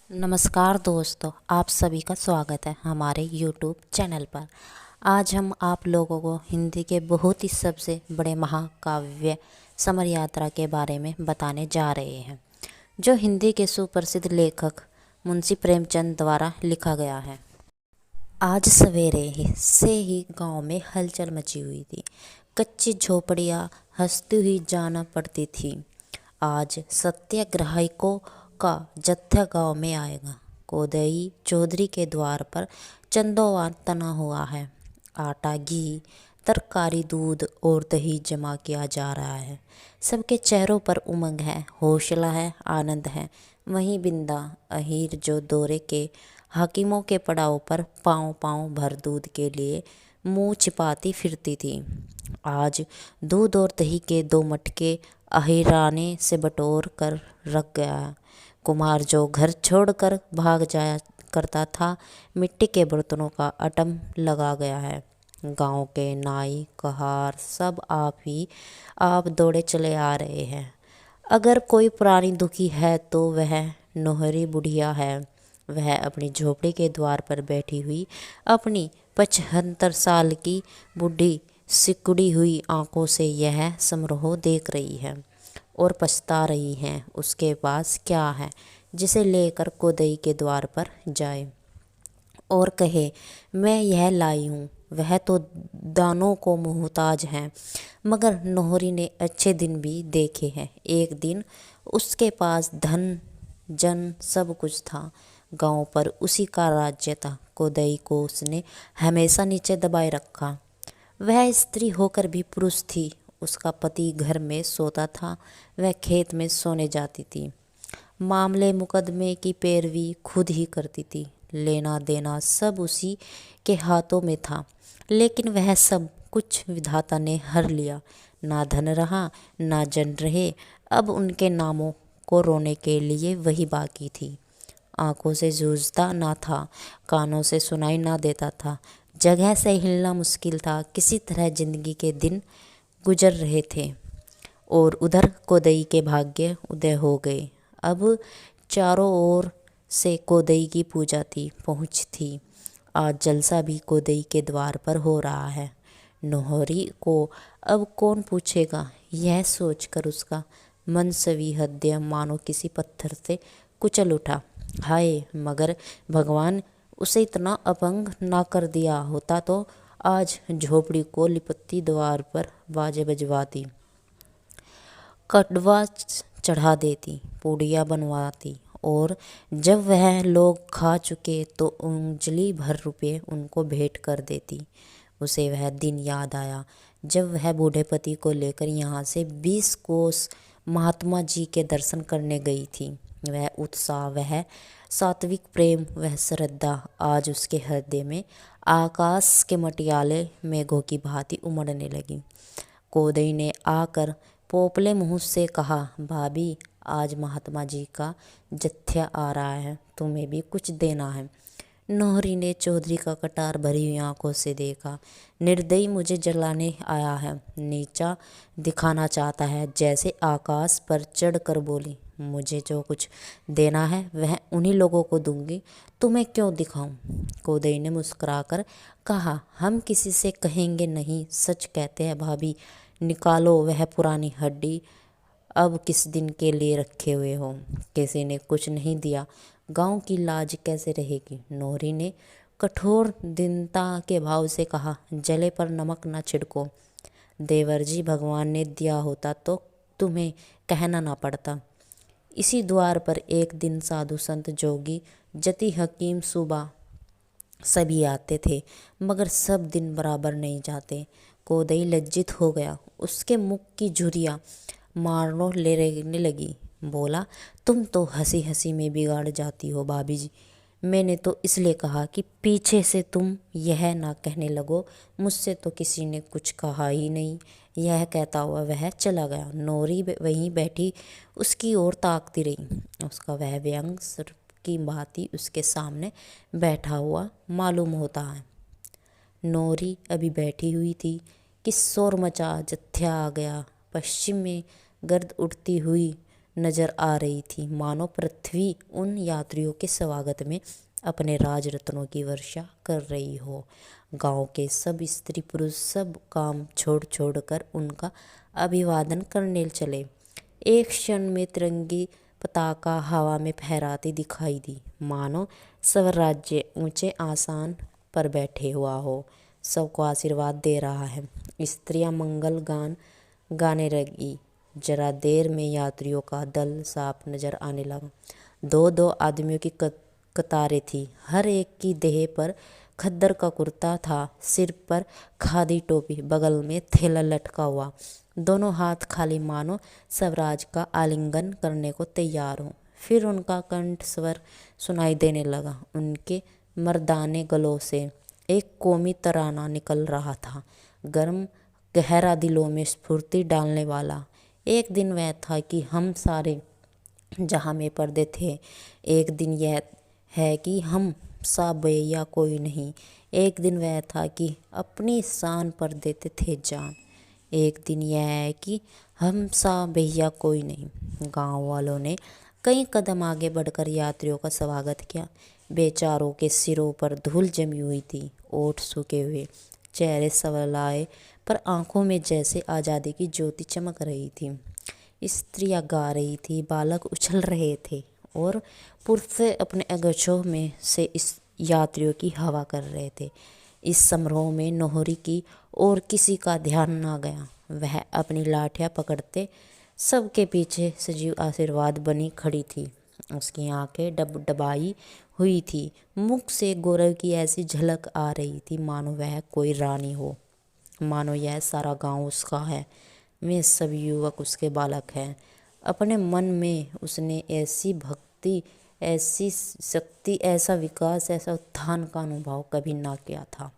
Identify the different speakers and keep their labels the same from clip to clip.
Speaker 1: नमस्कार दोस्तों, आप सभी का स्वागत है हमारे यूट्यूब चैनल पर। आज हम आप लोगों को हिंदी के बहुत ही सबसे बड़े महाकाव्य समर यात्रा के बारे में बताने जा रहे हैं, जो हिंदी के सुप्रसिद्ध लेखक मुंशी प्रेमचंद द्वारा लिखा गया है। आज सवेरे से ही गांव में हलचल मची हुई थी। कच्ची झोपड़ियां हंसती हुई जाना पड़ती थी। आज सत्याग्रहियों का जत्था गांव में आएगा। कोदई चौधरी के द्वार पर चंदोवान तना हुआ है। आटा, घी, तरकारी, दूध और दही जमा किया जा रहा है। सबके चेहरों पर उमंग है, हौसला है, आनंद है। वहीं बिंदा अहीर, जो दौरे के हाकिमों के पड़ाव पर पाँव पाँव भर दूध के लिए मुंह छिपाती फिरती थी, आज दूध और दही के 2 मटके अहिराने से बटोर कर रख गया। कुमार, जो घर छोड़कर भाग जाया करता था, मिट्टी के बर्तनों का अटम लगा गया है। गांव के नाई, कहार सब आप दौड़े चले आ रहे हैं। अगर कोई पुरानी दुखी है तो वह नोहरी बुढ़िया है। वह अपनी झोपड़ी के द्वार पर बैठी हुई अपनी 75 साल की बूढ़ी सिकुड़ी हुई आंखों से यह समारोह देख रही है और पछता रही है। उसके पास क्या है जिसे लेकर कोदई के द्वार पर जाए और कहे, मैं यह लाई हूँ। वह तो दानों को मोहताज है। मगर नोहरी ने अच्छे दिन भी देखे हैं। एक दिन उसके पास धन जन सब कुछ था। गांव पर उसी का राज्य था। कोदई को उसने हमेशा नीचे दबाए रखा। वह स्त्री होकर भी पुरुष थी। उसका पति घर में सोता था, वह खेत में सोने जाती थी। मामले मुकदमे की पैरवी खुद ही करती थी। लेना देना सब उसी के हाथों में था। लेकिन वह सब कुछ विधाता ने हर लिया। ना धन रहा, ना जन रहे। अब उनके नामों को रोने के लिए वही बाकी थी। आंखों से जूझता ना था, कानों से सुनाई ना देता था, जगह से हिलना मुश्किल था। किसी तरह जिंदगी के दिन गुजर रहे थे और उधर कोदई के भाग्य उदय हो गए। अब चारों ओर से कोदई की पूजा थी, पहुँच थी। आज जलसा भी कोदई के द्वार पर हो रहा है। नोहरी को अब कौन पूछेगा, यह सोचकर उसका मन सविहृदय मानो किसी पत्थर से कुचल उठा। हाय, मगर भगवान उसे इतना अपंग ना कर दिया होता तो आज झोपड़ी को लिपटती द्वार पर बाजे बजवाती, कड़वा चढ़ा देती, पूड़ियाँ बनवाती और जब वह लोग खा चुके तो उंगली भर रुपये उनको भेंट कर देती। उसे वह दिन याद आया जब वह बूढ़े पति को लेकर यहाँ से 20 कोस महात्मा जी के दर्शन करने गई थी। वह उत्साह, वह सात्विक प्रेम, वह श्रद्धा आज उसके हृदय में आकाश के मटियाले मेघों की भांति उमड़ने लगी। कोदई ने आकर पोपले मुंह से कहा, भाभी, आज महात्मा जी का जत्था आ रहा है, तुम्हें भी कुछ देना है। नोहरी ने चौधरी का कटार भरी हुई आंखों से देखा। निर्दयी मुझे जलाने आया है, नीचा दिखाना चाहता है। जैसे आकाश पर चढ़कर बोली, मुझे जो कुछ देना है वह उन्हीं लोगों को दूंगी, तुम्हें क्यों दिखाऊं। कोदई ने मुस्कुराकर कहा, हम किसी से कहेंगे नहीं, सच कहते हैं भाभी। निकालो वह पुरानी हड्डी, अब किस दिन के लिए रखे हुए हो। किसी ने कुछ नहीं दिया, गांव की लाज कैसे रहेगी। नोहरी ने कठोर दीनता के भाव से कहा, जले पर नमक न छिड़को। देवर जी, भगवान ने दिया होता तो तुम्हें कहना ना पड़ता। इसी द्वार पर एक दिन साधु संत जोगी जति हकीम सुबा सभी आते थे, मगर सब दिन बराबर नहीं जाते। कोदई लज्जित हो गया। उसके मुख की झुर्रियाँ मारनो लेने लगी। बोला, तुम तो हंसी हंसी में बिगाड़ जाती हो भाभी जी। मैंने तो इसलिए कहा कि पीछे से तुम यह ना कहने लगो, मुझसे तो किसी ने कुछ कहा ही नहीं। यह कहता हुआ वह चला गया। नोरी वहीं बैठी उसकी ओर ताकती रही। उसका वह व्यंग सर्प की भांति उसके सामने बैठा हुआ मालूम होता है। नोरी अभी बैठी हुई थी कि शोर मचा, जत्था आ गया। पश्चिम में गर्द उड़ती हुई नजर आ रही थी, मानो पृथ्वी उन यात्रियों के स्वागत में अपने राजरत्नों की वर्षा कर रही हो। गांव के सब स्त्री पुरुष सब काम छोड़ छोड़ कर उनका अभिवादन करने चले। एक क्षण में तिरंगी पताका हवा में फहराती दिखाई दी, मानो स्वराज्य ऊंचे आसान पर बैठे हुआ हो, सबको आशीर्वाद दे रहा है। स्त्रियां मंगल गान गाने लगी। जरा देर में यात्रियों का दल साफ नजर आने लगा। दो दो आदमियों की कतारें थी, हर एक की देह पर खद्दर का कुर्ता था, सिर पर खादी टोपी, बगल में थैला लटका हुआ, दोनों हाथ खाली, मानो स्वराज का आलिंगन करने को तैयार हो। फिर उनका कंठ स्वर सुनाई देने लगा। उनके मर्दाने गलों से एक कौमी तराना निकल रहा था, गर्म गहरा, दिलों में स्फूर्ति डालने वाला। एक दिन वह था कि हम सारे जहाँ में पर्दे थे, एक दिन यह है कि हम सा भैया कोई नहीं। एक दिन वह था कि अपनी शान पर देते थे जान। एक दिन यह है कि हम सा भैया कोई नहीं। गांव वालों ने कई कदम आगे बढ़कर यात्रियों का स्वागत किया। बेचारों के सिरों पर धूल जमी हुई थी, ओठ सूखे हुए, चेहरे सवलाए, पर आंखों में जैसे आज़ादी की ज्योति चमक रही थी। स्त्रियां गा रही थी, बालक उछल रहे थे और पुरुष अपने अगछों में से इस यात्रियों की हवा कर रहे थे। इस समारोह में नोहरी की और किसी का ध्यान ना गया। वह अपनी लाठियां पकड़ते सबके पीछे सजीव आशीर्वाद बनी खड़ी थी। उसकी आंखें डबडबाई हुई थी, मुख से गौरव की ऐसी झलक आ रही थी मानो वह कोई रानी हो, मानो यह सारा गांव उसका है, वे सभी युवक उसके बालक हैं। अपने मन में उसने ऐसी भक्ति, ऐसी शक्ति, ऐसा विकास, ऐसा उत्थान का अनुभव कभी ना किया था।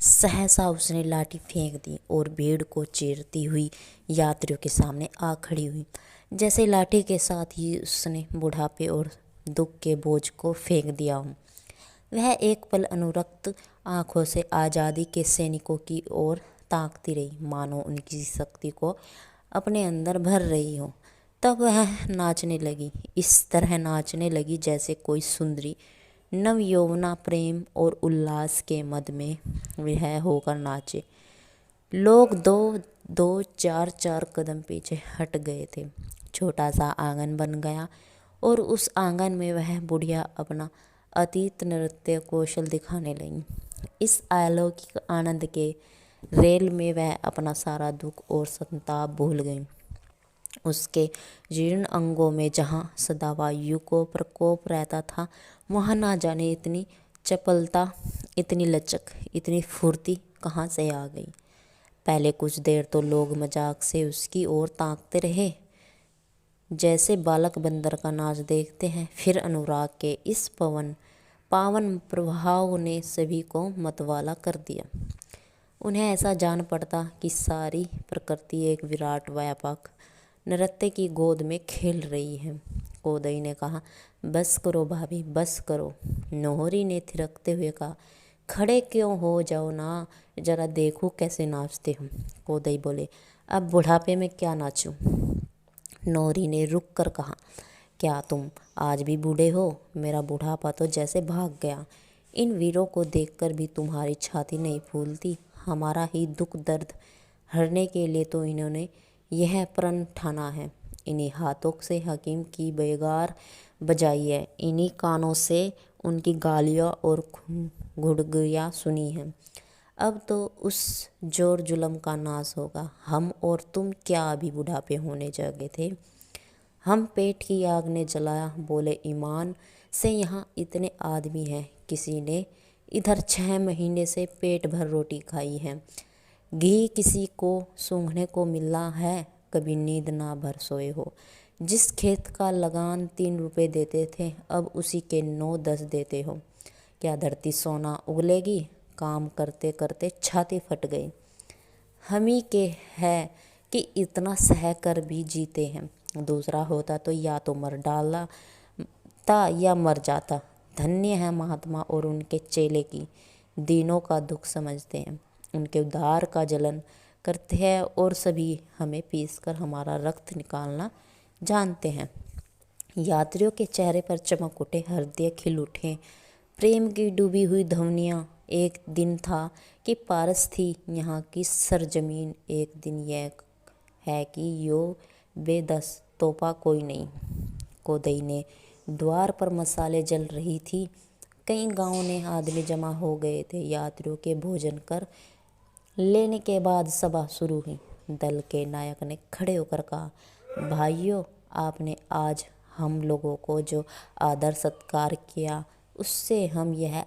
Speaker 1: सहसा उसने लाठी फेंक दी और भीड़ को चीरती हुई यात्रियों के सामने आ खड़ी हुई। जैसे लाठी के साथ ही उसने बुढ़ापे और दुख के बोझ को फेंक दिया। वह एक पल अनुरक्त आंखों से आज़ादी के सैनिकों की ओर ताकती रही, मानो उनकी शक्ति को अपने अंदर भर रही हो। तब वह नाचने लगी, इस तरह नाचने लगी जैसे कोई सुंदरी नव यौवना प्रेम और उल्लास के मद में विह होकर नाचे। लोग दो दो चार चार कदम पीछे हट गए थे। छोटा सा आंगन बन गया और उस आंगन में वह बुढ़िया अपना अतीत नृत्य कौशल दिखाने लगी। इस अलौकिक आनंद के रेल में वह अपना सारा दुख और संताप भूल गई। उसके जीर्ण अंगों में जहाँ सदा वायु को प्रकोप रहता था, वहाँ ना जाने इतनी चपलता, इतनी लचक, इतनी फुर्ती कहाँ से आ गई। पहले कुछ देर तो लोग मजाक से उसकी ओर ताकते रहे, जैसे बालक बंदर का नाच देखते हैं। फिर अनुराग के इस पावन प्रभाव ने सभी को मतवाला कर दिया। उन्हें ऐसा जान पड़ता कि सारी प्रकृति एक विराट व्यापक नृत्य की गोद में खेल रही है। कोदई ने कहा, बस करो भाभी, बस करो। नोहरी ने थिरकते हुए कहा, खड़े क्यों हो जाओ ना, जरा देखो कैसे नाचते हो। कोदई बोले, अब बुढ़ापे में क्या नाचूं। नोहरी ने रुक कर कहा, क्या तुम आज भी बूढ़े हो? मेरा बुढ़ापा तो जैसे भाग गया। इन वीरों को देखकर भी तुम्हारी छाती नहीं फूलती। हमारा ही दुख दर्द हरने के लिए तो इन्होंने यह प्रण ठाना है। इन्हीं हाथों से हकीम की बेगार बजाई है, इन्हीं कानों से उनकी गालियाँ और घुड़गियाँ सुनी हैं। अब तो उस जोर जुल्म का नाश होगा। हम और तुम क्या अभी बुढ़ापे होने जगे थे? हम पेट की आग ने जलाया। बोले, ईमान से यहाँ इतने आदमी हैं, किसी ने इधर 6 महीने से पेट भर रोटी खाई है। घी किसी को सूंघने को मिला है, कभी नींद ना भर सोए हो। जिस खेत का लगान 3 रुपए देते थे, अब उसी के 9-10 देते हो। क्या धरती सोना उगलेगी? काम करते करते छाती फट गई। हम ही के है कि इतना सह कर भी जीते हैं। दूसरा होता तो या तो मर डाला था या मर जाता। धन्य है महात्मा और उनके चेले की दीनों का दुख समझते हैं, उनके उद्धार का जलन करते हैं और सभी हमें पीस कर हमारा रक्त निकालना जानते हैं। यात्रियों के चेहरे पर चमक उठे, हृदय खिल उठे, प्रेम की डूबी हुई ध्वनियाँ। एक दिन था कि पारस थी यहाँ की सरजमीन, एक दिन यह है कि यो बेदस तोपा कोई नहीं। कोदई ने द्वार पर मसाले जल रही थी। कई गांवों ने आदमी जमा हो गए थे। यात्रियों के भोजन कर लेने के बाद सभा शुरू हुई। दल के नायक ने खड़े होकर कहा, भाइयों, आपने आज हम लोगों को जो आदर सत्कार किया, उससे हम यह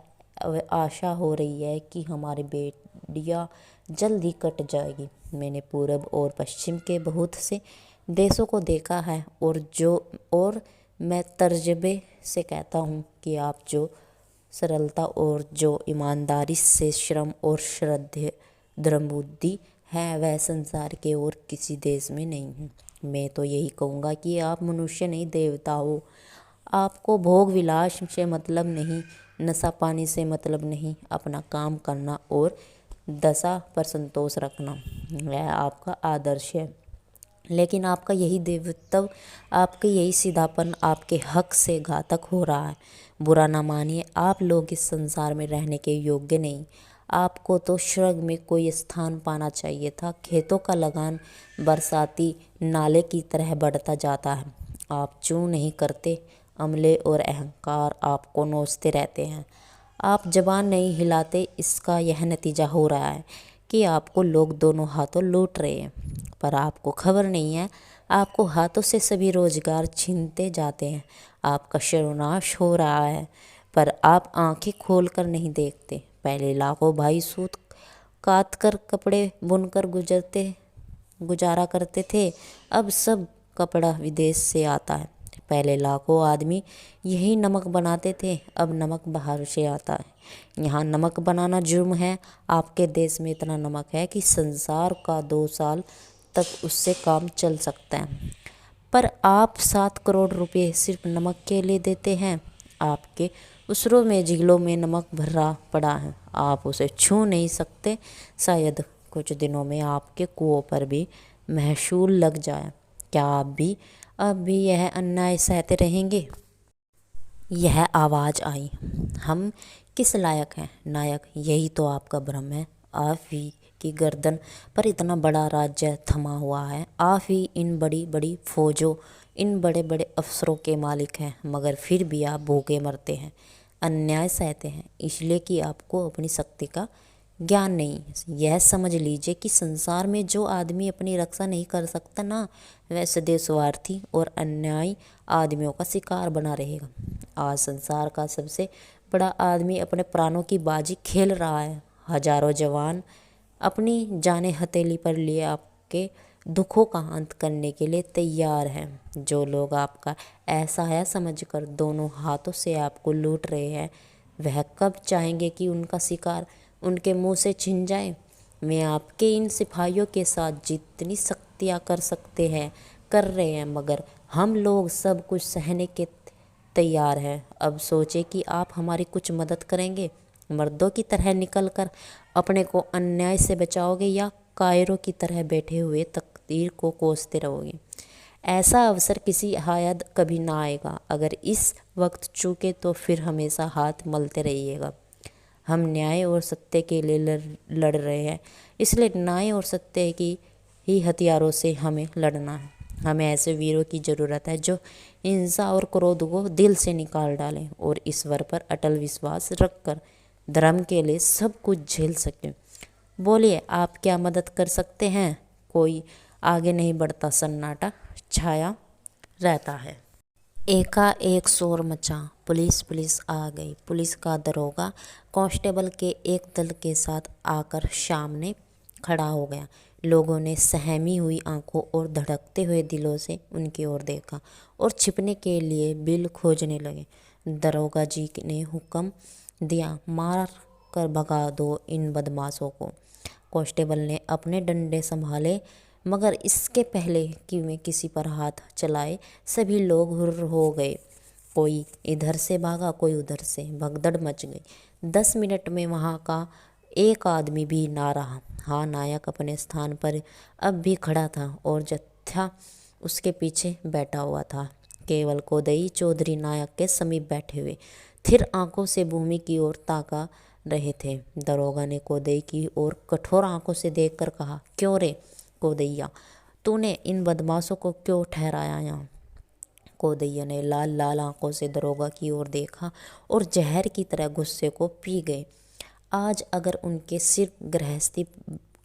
Speaker 1: आशा हो रही है कि हमारी बेड़ियाँ जल्द ही कट जाएगी। मैंने पूरब और पश्चिम के बहुत से देशों को देखा है और मैं तर्जबे से कहता हूँ कि आप जो सरलता और जो ईमानदारी से श्रम और श्रद्धेय द्रमबुद्धि है, वह संसार के और किसी देश में नहीं है। मैं तो यही कहूँगा कि आप मनुष्य नहीं, देवता हो। आपको भोग विलास से मतलब नहीं, नशा पानी से मतलब नहीं, अपना काम करना और दशा पर संतोष रखना, वह आपका आदर्श है। लेकिन आपका यही देवत्व, आपका यही सीधापन आपके हक से घातक हो रहा है। बुरा ना मानिए, आप लोग इस संसार में रहने के योग्य नहीं। आपको तो स्वर्ग में कोई स्थान पाना चाहिए था। खेतों का लगान बरसाती नाले की तरह बढ़ता जाता है। आप चूँ नहीं करते। अमले और अहंकार आपको नोचते रहते हैं। आप जबान नहीं हिलाते। इसका यह नतीजा हो रहा है कि आपको लोग दोनों हाथों लूट रहे हैं, पर आपको खबर नहीं है। आपको हाथों से सभी रोजगार छीनते जाते हैं। आपका सर्वनाश हो रहा है, पर आप आंखें खोलकर नहीं देखते। पहले लाखों भाई सूत काट कर कपड़े बुनकर गुजारा करते थे, अब सब कपड़ा विदेश से आता है। पहले लाखों आदमी यही नमक बनाते थे, अब नमक बाहर से आता है। यहाँ नमक बनाना जुर्म है। आपके देश में इतना नमक है कि संसार का 2 साल तक उससे काम चल सकता है, पर आप 7 करोड़ रुपए सिर्फ नमक के लिए देते हैं। आपके उसरों में झीलों में नमक भरा पड़ा है, आप उसे छू नहीं सकते। शायद कुछ दिनों में आपके कुओं पर भी महसूल लग जाए। क्या आप अब भी यह अन्याय सहते रहेंगे? यह आवाज़ आई। हम किस लायक हैं नायक? यही तो आपका भ्रम है। आप ही की गर्दन पर इतना बड़ा राज्य थमा हुआ है। आप ही इन बड़ी बड़ी फौजों, इन बड़े बड़े अफसरों के मालिक हैं, मगर फिर भी आप भूखे मरते हैं, अन्याय सहते हैं, इसलिए कि आपको अपनी शक्ति का ज्ञान नहीं। यह समझ लीजिए कि संसार में जो आदमी अपनी रक्षा नहीं कर सकता ना, वह सदैव स्वार्थी और अन्यायी आदमियों का शिकार बना रहेगा। आज संसार का सबसे बड़ा आदमी अपने प्राणों की बाजी खेल रहा है। हजारों जवान अपनी जानें हथेली पर लिए आपके दुखों का अंत करने के लिए तैयार हैं। जो लोग आपका ऐसा है समझकर दोनों हाथों से आपको लूट रहे हैं, वह कब चाहेंगे कि उनका शिकार उनके मुंह से छिन जाए? मैं आपके इन सिपाहियों के साथ जितनी सख्तियाँ कर सकते हैं कर रहे हैं, मगर हम लोग सब कुछ सहने के तैयार हैं। अब सोचे कि आप हमारी कुछ मदद करेंगे। मर्दों की तरह निकलकर अपने को अन्याय से बचाओगे या कायरों की तरह बैठे हुए तकदीर को कोसते रहोगे? ऐसा अवसर किसी हायद कभी ना आएगा। अगर इस वक्त चूके तो फिर हमेशा हाथ मलते रहिएगा। हम न्याय और सत्य के लिए लड़ रहे हैं, इसलिए न्याय और सत्य की ही हथियारों से हमें लड़ना है। हमें ऐसे वीरों की ज़रूरत है जो हिंसा और क्रोध को दिल से निकाल डालें और ईश्वर पर अटल विश्वास रखकर धर्म के लिए सब कुछ झेल सकें। बोलिए, आप क्या मदद कर सकते हैं? कोई आगे नहीं बढ़ता, सन्नाटा छाया रहता है। एकाएक शोर मचा। पुलिस पुलिस आ गई। पुलिस का दरोगा कांस्टेबल के एक दल के साथ आकर सामने खड़ा हो गया। लोगों ने सहमी हुई आंखों और धड़कते हुए दिलों से उनकी ओर देखा और छिपने के लिए बिल खोजने लगे। दरोगा जी ने हुक्म दिया, मार कर भगा दो इन बदमाशों को। कांस्टेबल ने अपने डंडे संभाले, मगर इसके पहले कि वे किसी पर हाथ चलाए, सभी लोग हुर्र हो गए। कोई इधर से भागा, कोई उधर से। भगदड़ मच गई। 10 मिनट में वहाँ का एक आदमी भी ना रहा। हाँ, नायक अपने स्थान पर अब भी खड़ा था और जत्था उसके पीछे बैठा हुआ था। केवल कोदई चौधरी नायक के समीप बैठे हुए थिर आंखों से भूमि की ओर ताका रहे थे। दरोगा ने कोदई की ओर कठोर आंखों से देखकर कहा, क्यों रे कोदैया, तूने इन बदमाशों को क्यों ठहराया यहाँ? कोदैया ने लाल लाल आंखों से दरोगा की ओर देखा और जहर की तरह गुस्से को पी गए। आज अगर उनके सिर गृहस्थी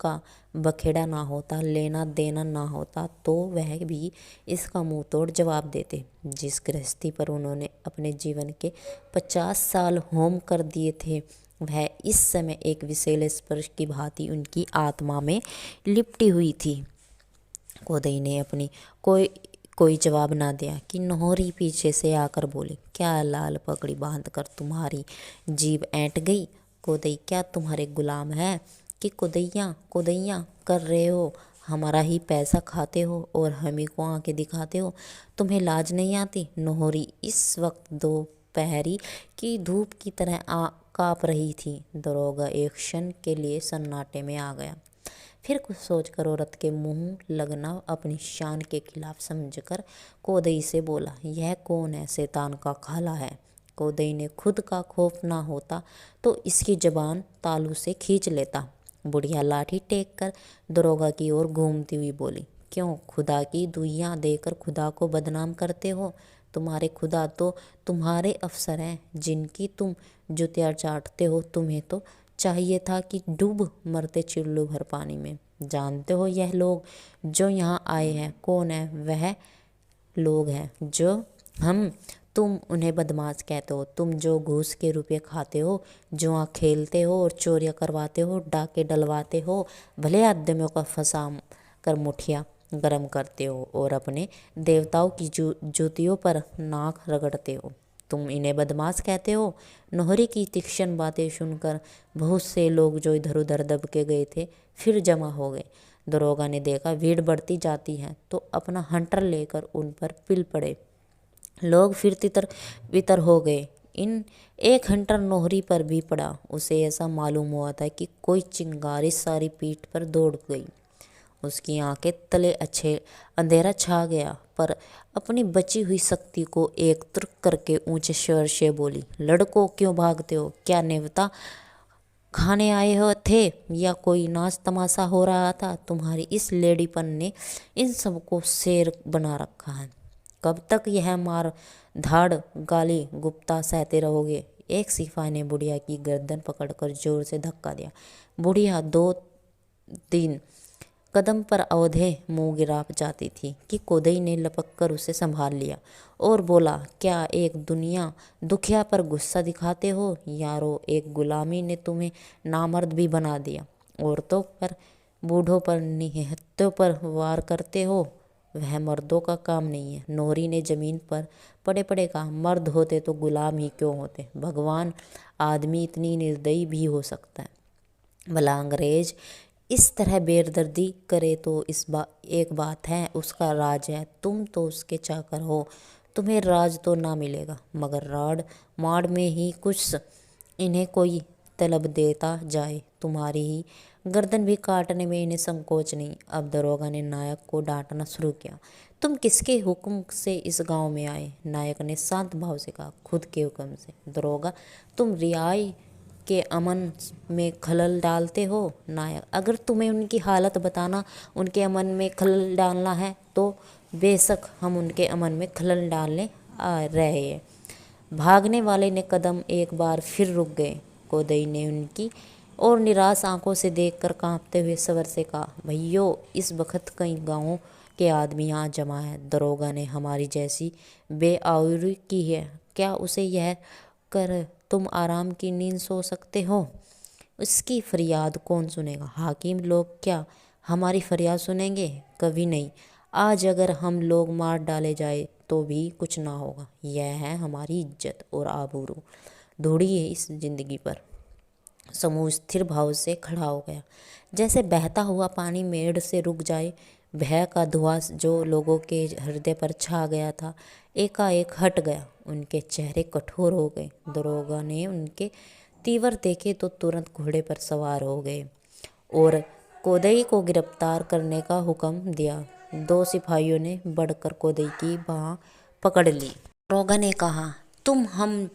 Speaker 1: का बखेड़ा ना होता, लेना देना ना होता, तो वह भी इसका मुंह तोड़ जवाब देते। जिस गृहस्थी पर उन्होंने अपने जीवन के 50 साल होम कर दिए थे, वह इस समय एक विषैले स्पर्श की भांति उनकी आत्मा में लिपटी हुई थी। कोदई ने अपनी कोई जवाब ना दिया कि नोहरी पीछे से आकर बोली, क्या लाल पगड़ी बांध कर तुम्हारी जीभ ऐंठ गई? कोदई क्या तुम्हारे गुलाम है कि कोदैया कर रहे हो? हमारा ही पैसा खाते हो और हमी को आंखें दिखाते हो। तुम्हें लाज नहीं आती? नोहरी इस वक्त दोपहरी की धूप की तरह काँप रही थी। दरोगा एक क्षण के लिए सन्नाटे में आ गया। फिर कुछ सोचकर औरत के मुंह लगना अपनी शान के खिलाफ समझकर कोदई से बोला, यह कौन है? शैतान का खाला है। कोदई ने खुद का खौफ ना होता तो इसकी जबान तालू से खींच लेता। बुढ़िया लाठी टेक कर दरोगा की ओर घूमती हुई बोली, क्यों खुदा की दुइयां देकर खुदा को बदनाम करते हो? तुम्हारे खुदा तो तुम्हारे अफसर हैं जिनकी तुम जुतियाँ चाटते हो। तुम्हें तो चाहिए था कि डूब मरते चिल्लू भर पानी में। जानते हो यह लोग जो यहाँ आए हैं कौन है? वह लोग हैं जो तुम उन्हें बदमाश कहते हो। तुम जो घूस के रुपये खाते हो, जुआ खेलते हो और चोरियां करवाते हो, डाके डलवाते हो, भले आदमियों का फंसा कर मुठिया गरम करते हो और अपने देवताओं की जूतियों पर नाक रगड़ते हो, तुम इन्हें बदमाश कहते हो। नोहरी की तीक्ष्ण बातें सुनकर बहुत से लोग जो इधर उधर दबके गए थे फिर जमा हो गए। दरोगा ने देखा भीड़ बढ़ती जाती है तो अपना हंटर लेकर उन पर पिल पड़े। लोग फिर तितर बितर हो गए। एक हंटर नोहरी पर भी पड़ा। उसे ऐसा मालूम हुआ था कि कोई चिंगारी सारी पीठ पर दौड़ गई। उसकी आंखें तले अच्छे अंधेरा छा गया, पर अपनी बची हुई शक्ति को एक तुर्क करके ऊंचे स्वर से बोली, लड़कों क्यों भागते हो? क्या नेवता खाने आए हो थे या कोई नाच तमाशा हो रहा था? तुम्हारी इस लेडीपन ने इन सबको शेर बना रखा है। कब तक यह मार धाड़ गाली गुप्ता सहते रहोगे? एक सिपाही ने बुढ़िया की गर्दन पकड़कर जोर से धक्का दिया। बुढ़िया 2-3 कदम पर अवधे मुंह गिरा जाती थी कि कोदई ने लपक कर उसे संभाल लिया और बोला, क्या एक दुनिया दुखिया पर गुस्सा दिखाते हो? यारो, एक गुलामी ने तुम्हें नामर्द भी बना दिया। औरतों पर, बूढ़ों पर, निहत्तों पर वार करते हो। वह मर्दों का काम नहीं है। नोहरी ने जमीन पर पड़े पड़े कहा, मर्द होते तो गुलाम ही क्यों होते? भगवान, आदमी इतनी निर्दयी भी हो सकता है। भला अंग्रेज इस तरह बेदर्दी करे तो एक बात है, उसका राज है। तुम तो उसके चाकर हो, तुम्हें राज तो ना मिलेगा, मगर राड माड़ में ही कुछ इन्हें कोई तलब देता जाए। तुम्हारी ही गर्दन भी काटने में इन्हें संकोच नहीं। अब दरोगा ने नायक को डांटना शुरू किया। तुम किसके हुक्म से इस गांव में आए? नायक ने शांत भाव से कहा, खुद के हुक्म से। दरोगा, तुम रियाई के अमन में खलल डालते हो। नायक, अगर तुम्हें उनकी हालत बताना उनके अमन में खलल डालना है तो बेशक हम उनके अमन में खलल डालने आ रहे हैं। भागने वाले ने कदम एक बार फिर रुक गए। कोदई ने उनकी और निराश आंखों से देखकर कांपते हुए स्वर से कहा, भैयो, इस वक्त कई गांवों के आदमी यहाँ जमा है। दरोगा ने हमारी जैसी बेआउरी की है, क्या उसे यह कर तुम आराम की नींद सो सकते हो? उसकी फरियाद कौन सुनेगा? हाकिम लोग क्या हमारी फरियाद सुनेंगे? कभी नहीं। आज अगर हम लोग मार डाले जाए तो भी कुछ ना होगा। यह है हमारी इज्जत और आबरू। धोड़ी है इस जिंदगी पर। समूह स्थिर भाव से खड़ा हो गया, जैसे बहता हुआ पानी मेड़ से रुक जाए। भय का धुआं जो लोगों के हृदय पर छा गया था, एकाएक हट गया। उनके चेहरे कठोर हो गए। दरोगा ने उनके तीवर देखे तो तुरंत घोड़े पर सवार हो गए और कोदई को गिरफ्तार करने का हुक्म दिया। दो सिपाहियों ने बढ़कर कोदई की बाँह पकड़ ली। दरोगा ने कहा, तुम हम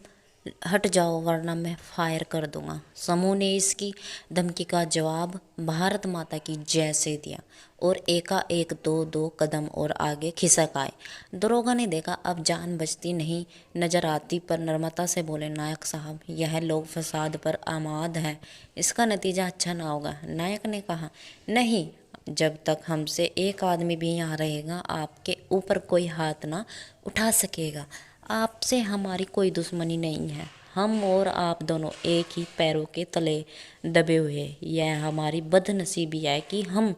Speaker 1: हट जाओ वरना मैं फायर कर दूंगा। समूह ने इसकी धमकी का जवाब भारत माता की जय से दिया और एकाएक दो दो कदम और आगे खिसक आए। दरोगा ने देखा अब जान बचती नहीं नजर आती, पर नम्रता से बोले, नायक साहब, यह लोग फसाद पर आमाद हैं, इसका नतीजा अच्छा ना होगा। नायक ने कहा, नहीं, जब तक हमसे एक आदमी भी यहाँ रहेगा आपके ऊपर कोई हाथ ना उठा सकेगा। आपसे हमारी कोई दुश्मनी नहीं है, हम और आप दोनों एक ही पैरों के तले दबे हुए हैं। यह हमारी बदनसीबी है कि हम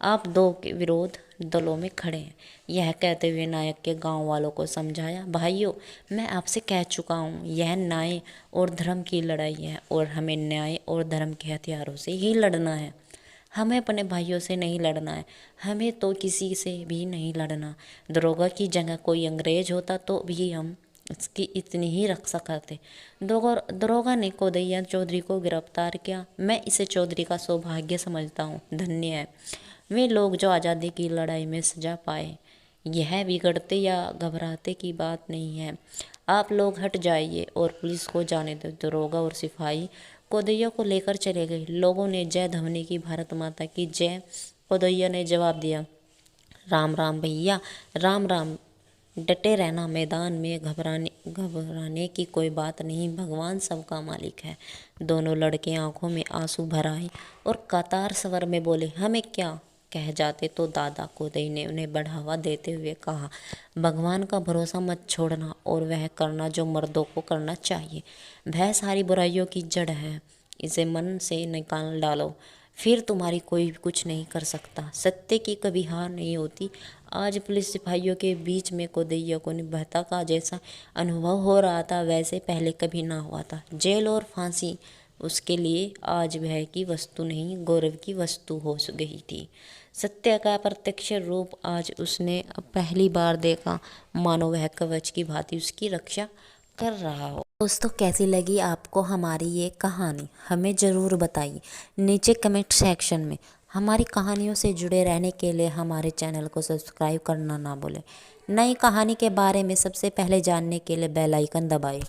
Speaker 1: आप दो के विरोध दलों में खड़े हैं। यह कहते हुए नायक के गांव वालों को समझाया, भाइयों, मैं आपसे कह चुका हूँ, यह न्याय और धर्म की लड़ाई है और हमें न्याय और धर्म के हथियारों से ही लड़ना है। हमें अपने भाइयों से नहीं लड़ना है, हमें तो किसी से भी नहीं लड़ना। दरोगा की जगह कोई अंग्रेज होता तो भी हम इसकी इतनी ही रक्षा करते। दरोगा ने कोदैया चौधरी को गिरफ्तार किया। मैं इसे चौधरी का सौभाग्य समझता हूँ। धन्य है वे लोग जो आज़ादी की लड़ाई में सजा पाए। यह बिगड़ते या घबराते की बात नहीं है। आप लोग हट जाइए और पुलिस को जाने दो। दरोगा और सिपाही कोदैया को लेकर चले गए। लोगों ने जय ध्वनि की, भारत माता की जय। कोदैया ने जवाब दिया, राम राम भैया, राम राम। डटे रहना, मैदान में घबराने की कोई बात नहीं, भगवान सबका मालिक है। दोनों लड़के आंखों में आंसू भर आए और कातार स्वर में बोले, हमें क्या कह जाते तो दादा। कोदई ने उन्हें बढ़ावा देते हुए कहा, भगवान का भरोसा मत छोड़ना और वह करना जो मर्दों को करना चाहिए। भय सारी बुराइयों की जड़ है, इसे मन से निकाल डालो, फिर तुम्हारी कोई कुछ नहीं कर सकता। सत्य की कभी हार नहीं होती। आज पुलिस सिपाहियों के बीच में कोदैया को निर्भयता का जैसा अनुभव हो रहा था वैसे पहले कभी ना हुआ था। जेल और फांसी उसके लिए आज भय की वस्तु नहीं, गौरव की वस्तु हो गई थी। सत्य का प्रत्यक्ष रूप आज उसने पहली बार देखा, मानो वह कवच की भांति उसकी रक्षा कर रहा हो। दोस्तों, कैसी लगी आपको हमारी ये कहानी, हमें ज़रूर बताइए नीचे कमेंट सेक्शन में। हमारी कहानियों से जुड़े रहने के लिए हमारे चैनल को सब्सक्राइब करना ना भूलें। नई कहानी के बारे में सबसे पहले जानने के लिए बेल आइकन दबाएं।